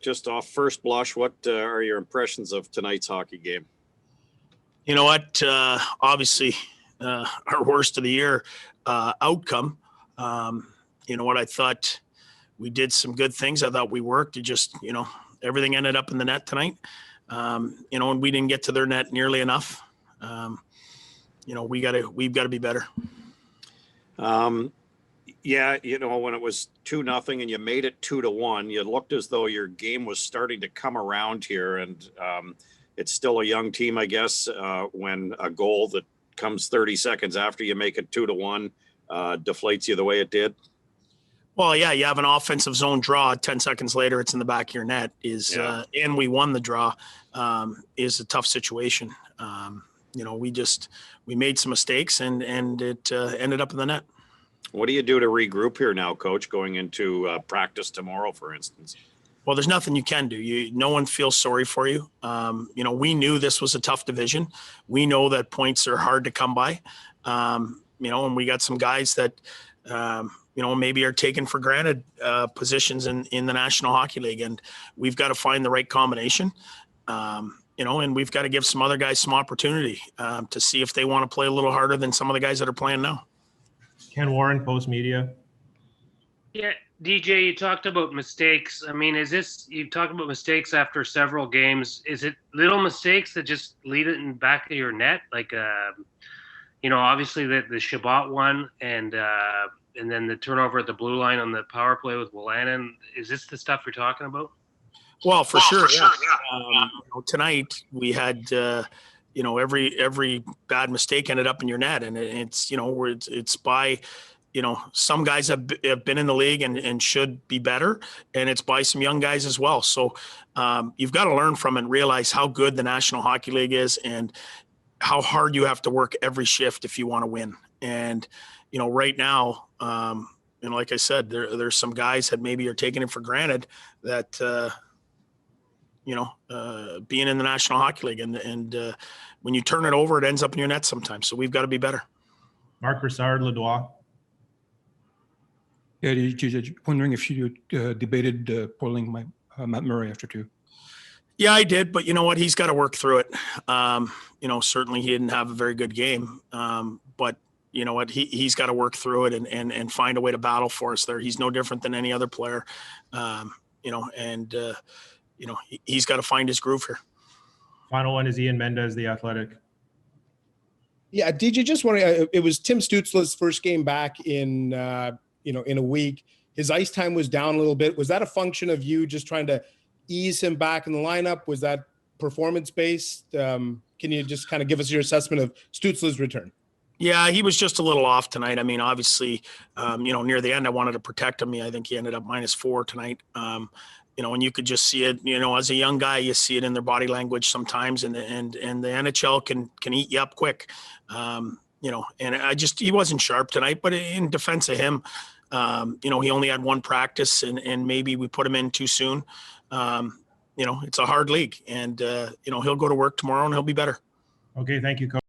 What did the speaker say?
just off first blush, what are your impressions of tonight's hockey game? You know what? Obviously, our worst of the year outcome. You know what? I thought we did some good things. I thought we worked. It just, everything ended up in the net tonight. And we didn't get to their net nearly enough. We've got to be better. Yeah, when it was 2-0 and you made it 2-1, you looked as though your game was starting to come around here. And it's still a young team, I guess, when a goal that comes 30 seconds after you make it 2-1 deflates you the way it did. Well, yeah, you have an offensive zone draw. 10 seconds later, it's in the back of your net. And we won the draw. Is a tough situation. We made some mistakes and it ended up in the net. What do you do to regroup here now, Coach, going into practice tomorrow, for instance? Well, there's nothing you can do. No one feels sorry for you. We knew this was a tough division. We know that points are hard to come by. And we got some guys that, maybe are taken for granted positions in the National Hockey League. And we've got to find the right combination, and we've got to give some other guys some opportunity to see if they want to play a little harder than some of the guys that are playing now. Ken Warren, Post Media. Yeah, DJ, you talked about mistakes. I mean, you talked about mistakes after several games. Is it little mistakes that just lead it in the back of your net? Like, obviously the Shabbat one and then the turnover at the blue line on the power play with Wolanin. Is this the stuff you're talking about? Well, for sure. Yeah. Tonight we had, every bad mistake ended up in your net, and it's by, some guys have been in the league and should be better, and it's by some young guys as well. So you've got to learn from it and realize how good the National Hockey League is and how hard you have to work every shift if you want to win. And, right now, like I said, there's some guys that maybe are taking it for granted that, being in the National Hockey League and when you turn it over, it ends up in your net sometimes. So we've got to be better. Mark Broussard, Le Droit. Yeah, just wondering if you debated pulling Matt Murray after 2. Yeah, I did, but you know what? He's got to work through it. Certainly he didn't have a very good game, but you know what? He's got to work through it and find a way to battle for us there. He's no different than any other player, he's got to find his groove here. Final one is Ian Mendez, The Athletic. Yeah, DJ, just wondering, it was Tim Stützle's first game back in a week. His ice time was down a little bit. Was that a function of you just trying to ease him back in the lineup? Was that performance-based? Can you just kind of give us your assessment of Stützle's return? Yeah, he was just a little off tonight. I mean, obviously, near the end, I wanted to protect him. I think he ended up -4 tonight. And you could just see it, as a young guy, you see it in their body language sometimes, and the NHL can eat you up quick. And he wasn't sharp tonight, but in defense of him, he only had one practice and maybe we put him in too soon. It's a hard league and, he'll go to work tomorrow and he'll be better. Okay. Thank you, Coach.